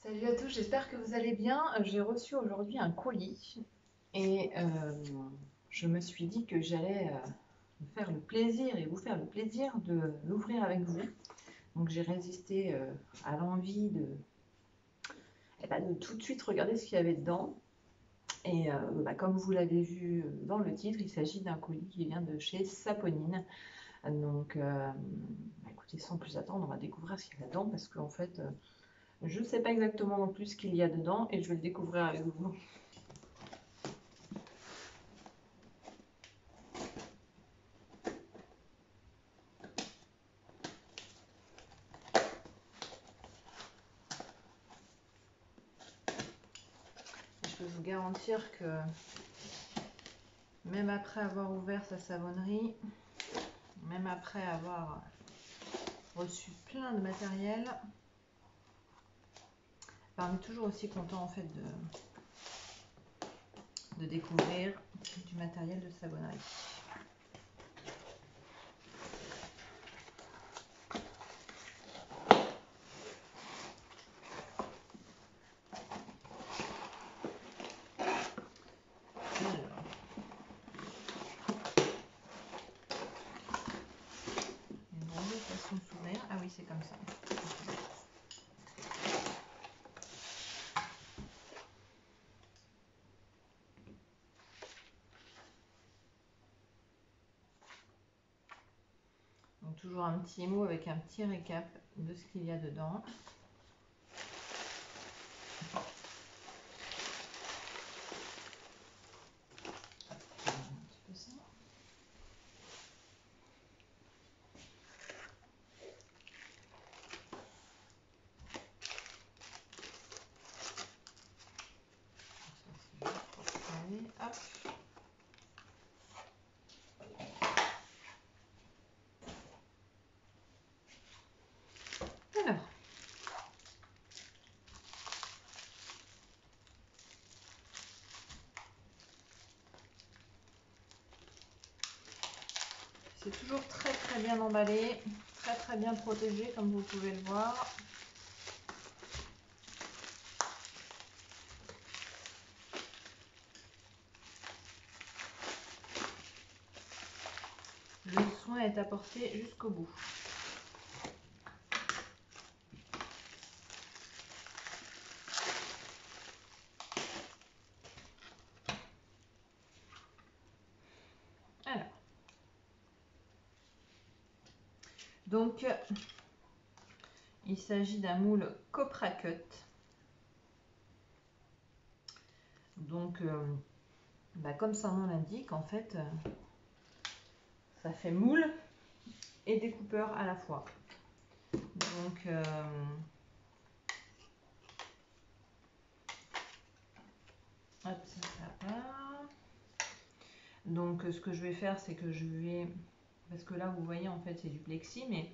Salut à tous, j'espère que vous allez bien. J'ai reçu aujourd'hui un colis et je me suis dit que j'allais me faire le plaisir et vous faire le plaisir de l'ouvrir avec vous. Donc j'ai résisté à l'envie de tout de suite regarder ce qu'il y avait dedans. Et comme vous l'avez vu dans le titre, il s'agit d'un colis qui vient de chez Saponine. Donc écoutez, sans plus attendre, on va découvrir ce qu'il y a dedans parce qu'en fait... je ne sais pas exactement non plus ce qu'il y a dedans et je vais le découvrir avec vous. Je peux vous garantir que même après avoir ouvert sa savonnerie, même après avoir reçu plein de matériel, on est toujours aussi content en fait de découvrir du matériel de savonnerie. Une drôle de façon de s'ouvrir. Ah oui, c'est comme ça. Donc toujours un petit mot avec un petit récap de ce qu'il y a dedans. Hop. Alors, c'est toujours très bien emballé, très bien protégé comme vous pouvez le voir. Le soin est apporté jusqu'au bout. Alors, donc, il s'agit d'un moule Copra Cut. Donc, comme son nom l'indique, en fait, ça fait moule et découpeur à la fois. Donc, hop, ça part. Donc, ce que je vais faire, c'est que je vais... Parce que là, vous voyez, en fait, c'est du plexi, mais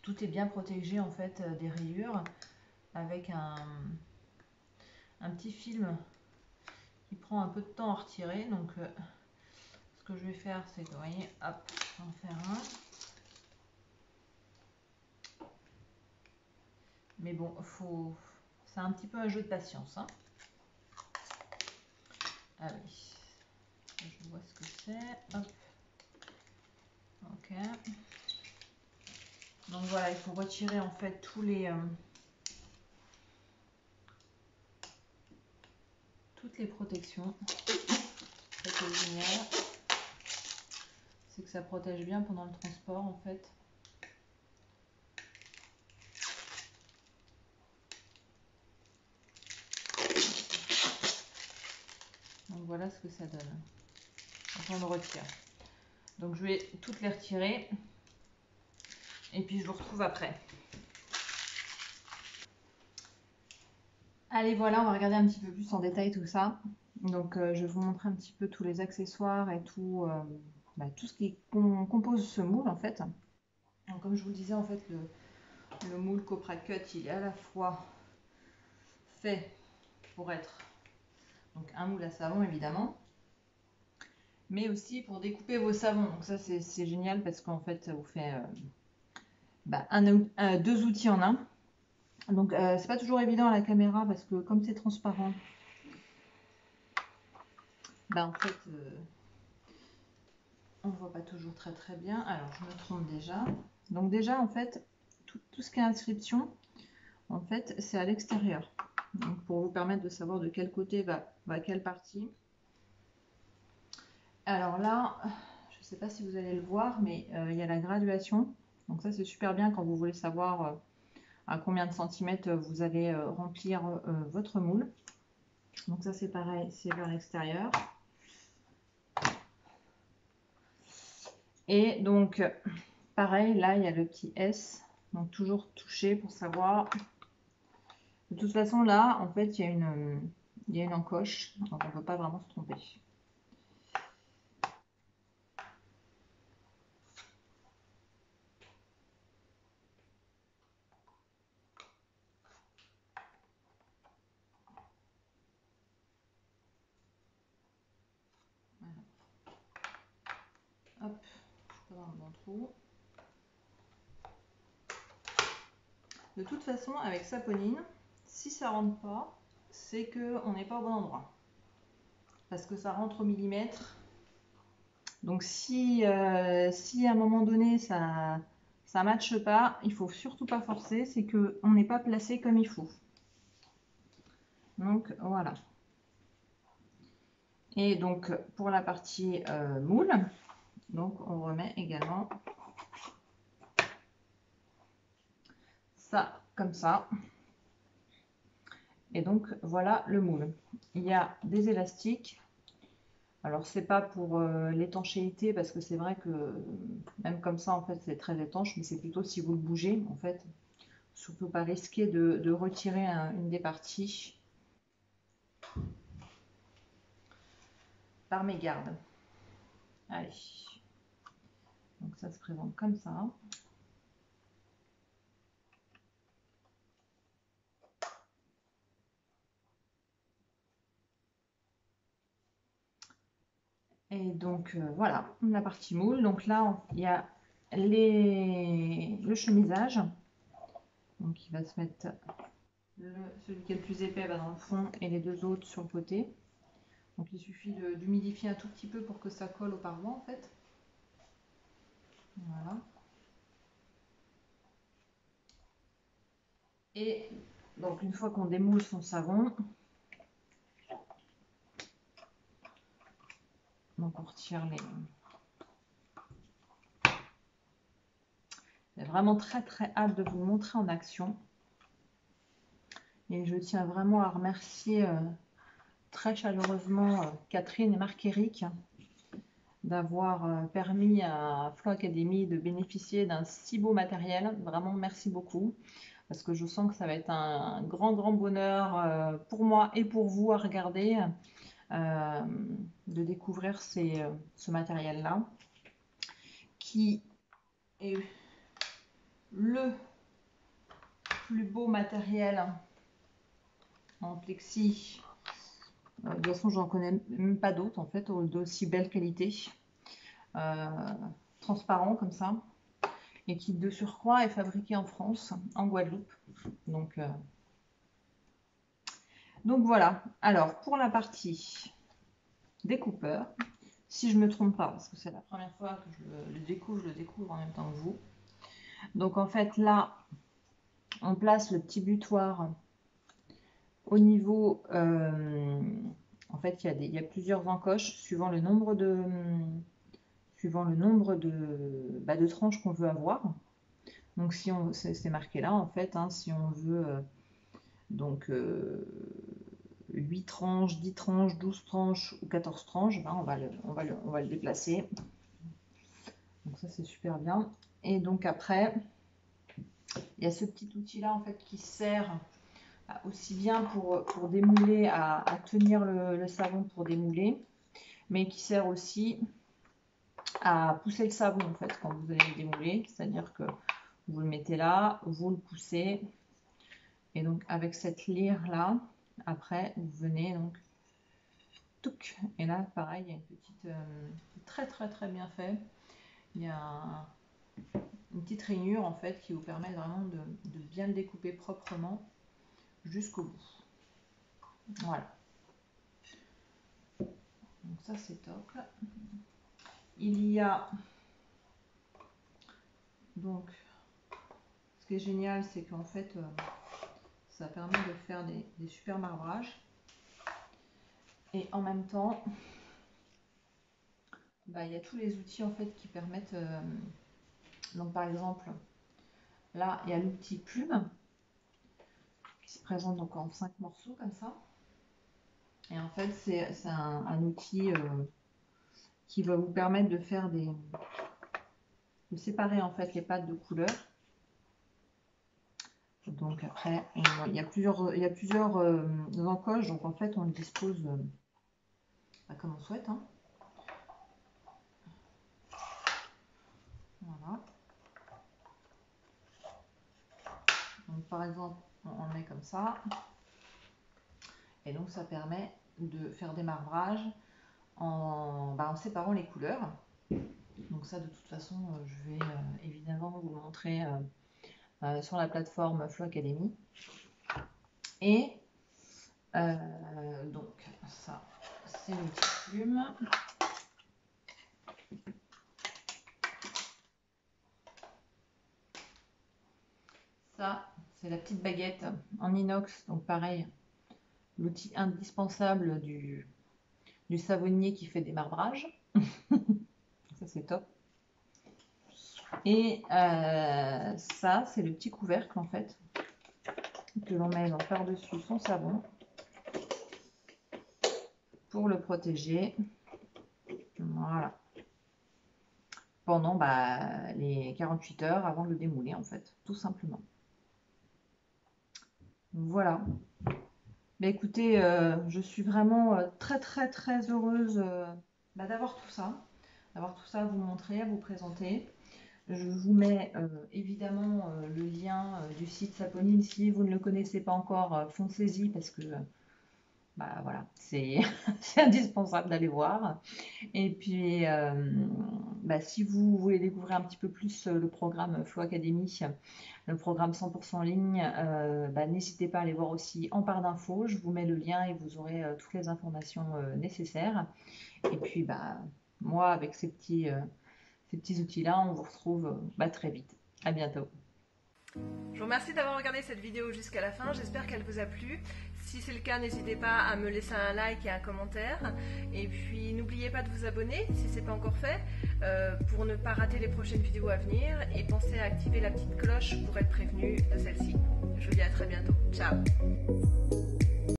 tout est bien protégé, en fait, des rayures avec un petit film qui prend un peu de temps à retirer. Donc, ce que je vais faire, c'est que, vous voyez, hop, je vais en faire un. Mais bon, c'est un petit peu un jeu de patience. Hein. Ah oui, je vois ce que c'est. Hop. Ok. Donc voilà, il faut retirer en fait toutes les protections. Ce qui est génial, c'est que ça protège bien pendant le transport en fait. Donc voilà ce que ça donne quand on le retire. Donc je vais toutes les retirer et puis je vous retrouve après. Allez, voilà, on va regarder un petit peu plus en détail tout ça. Donc je vais vous montrer un petit peu tous les accessoires et tout, tout ce qui compose ce moule en fait. Donc, comme je vous le disais, en fait, le moule Copra Cut, il est à la fois fait pour être donc un moule à savon évidemment, mais aussi pour découper vos savons. Donc ça c'est génial parce qu'en fait ça vous fait deux outils en un. Donc c'est pas toujours évident à la caméra parce que comme c'est transparent, bah en fait on voit pas toujours très bien. Alors je me trompe déjà. Donc déjà en fait tout ce qui est inscription, en fait c'est à l'extérieur. Donc pour vous permettre de savoir de quel côté va quelle partie. Alors là, je sais pas si vous allez le voir, mais il y a la graduation. Donc ça c'est super bien quand vous voulez savoir à combien de centimètres vous allez remplir votre moule. Donc ça c'est pareil, c'est vers l'extérieur. Et donc pareil, là il y a le petit S, donc toujours toucher pour savoir. De toute façon là, en fait, il y a une encoche, donc on ne peut pas vraiment se tromper. Voilà. Hop, je pas dans le bon trou. De toute façon, avec saponine, si ça rentre pas, c'est qu'on n'est pas au bon endroit. Parce que ça rentre au millimètre. Donc si à un moment donné ça ne matche pas, il faut surtout pas forcer, c'est qu'on n'est pas placé comme il faut. Donc voilà. Et donc pour la partie moule, donc on remet également ça comme ça. Et donc voilà le moule. Il y a des élastiques. Alors c'est pas pour l'étanchéité parce que c'est vrai que même comme ça en fait c'est très étanche, mais c'est plutôt si vous le bougez en fait. Surtout pas risquer de retirer une des parties par mégarde. Allez. Donc ça se présente comme ça. Et donc voilà la partie moule. Donc là il y a le chemisage. Donc il va se mettre celui qui est le plus épais va dans le fond et les deux autres sur le côté. Donc il suffit d'humidifier un tout petit peu pour que ça colle aux parois en fait. Voilà. Et donc une fois qu'on démoule son savon, donc on retire les... J'ai vraiment très hâte de vous montrer en action. Et je tiens vraiment à remercier très chaleureusement Catherine et Marc-Éric d'avoir permis à Flow Academy de bénéficier d'un si beau matériel. Vraiment merci beaucoup parce que je sens que ça va être un grand bonheur pour moi et pour vous à regarder, de découvrir ce matériel-là qui est le plus beau matériel en plexi. De toute façon, j'en connais même pas d'autres en fait, d'aussi belle qualité, transparent comme ça, et qui de surcroît est fabriqué en France, en Guadeloupe. Donc voilà. Alors pour la partie découpeur, si je me trompe pas, parce que c'est la première fois que je le découvre en même temps que vous. Donc en fait là, on place le petit butoir au niveau. En fait, il y a plusieurs encoches suivant le nombre de de tranches qu'on veut avoir. Donc si on c'est marqué là en fait, hein, si on veut donc 8 tranches, 10 tranches, 12 tranches ou 14 tranches, ben on va le déplacer. Donc ça c'est super bien. Et donc après, il y a ce petit outil là en fait qui sert aussi bien pour démouler, à tenir le savon pour démouler, mais qui sert aussi à pousser le savon en fait quand vous allez le démouler, c'est-à-dire que vous le mettez là, vous le poussez, et donc avec cette lyre là, après vous venez donc touc, et là pareil, il y a une petite très bien fait, il y a une petite rainure en fait qui vous permet vraiment de bien le découper proprement jusqu'au bout. Voilà. Donc ça c'est top. Il y a donc, ce qui est génial, c'est qu'en fait ça permet de faire des super marbrages et en même temps il y a tous les outils en fait qui permettent donc par exemple là il y a l'outil plume qui se présente donc en 5 morceaux comme ça, et en fait c'est un outil qui va vous permettre de faire de séparer en fait les pattes de couleur. Donc après il y a plusieurs encoches, donc en fait on le dispose comme on souhaite, hein. Voilà. Donc par exemple on le met comme ça, et donc ça permet de faire des marbrages en séparant les couleurs. Donc ça de toute façon je vais évidemment vous le montrer sur la plateforme Flow Academy. Et donc ça c'est l'outil plume. Ça c'est la petite baguette en inox, donc pareil, l'outil indispensable du savonnier qui fait des marbrages. Ça c'est top. Et ça c'est le petit couvercle en fait que l'on met par-dessus son savon pour le protéger. Voilà. Pendant les 48 heures avant de le démouler en fait, tout simplement. Voilà. Écoutez, je suis vraiment très heureuse d'avoir tout ça à vous montrer, à vous présenter. Je vous mets évidemment le lien du site Saponine. Si vous ne le connaissez pas encore, foncez-y parce que voilà, c'est indispensable d'aller voir. Et puis si vous voulez découvrir un petit peu plus le programme Flow Academy, le programme 100% en ligne, n'hésitez pas à aller voir aussi en barre d'infos. Je vous mets le lien et vous aurez toutes les informations nécessaires. Et puis moi avec ces petits outils là, on vous retrouve très vite. À bientôt. Je vous remercie d'avoir regardé cette vidéo jusqu'à la fin, j'espère qu'elle vous a plu. Si c'est le cas, n'hésitez pas à me laisser un like et un commentaire. Et puis n'oubliez pas de vous abonner si ce n'est pas encore fait, pour ne pas rater les prochaines vidéos à venir. Et pensez à activer la petite cloche pour être prévenu de celle-ci. Je vous dis à très bientôt. Ciao!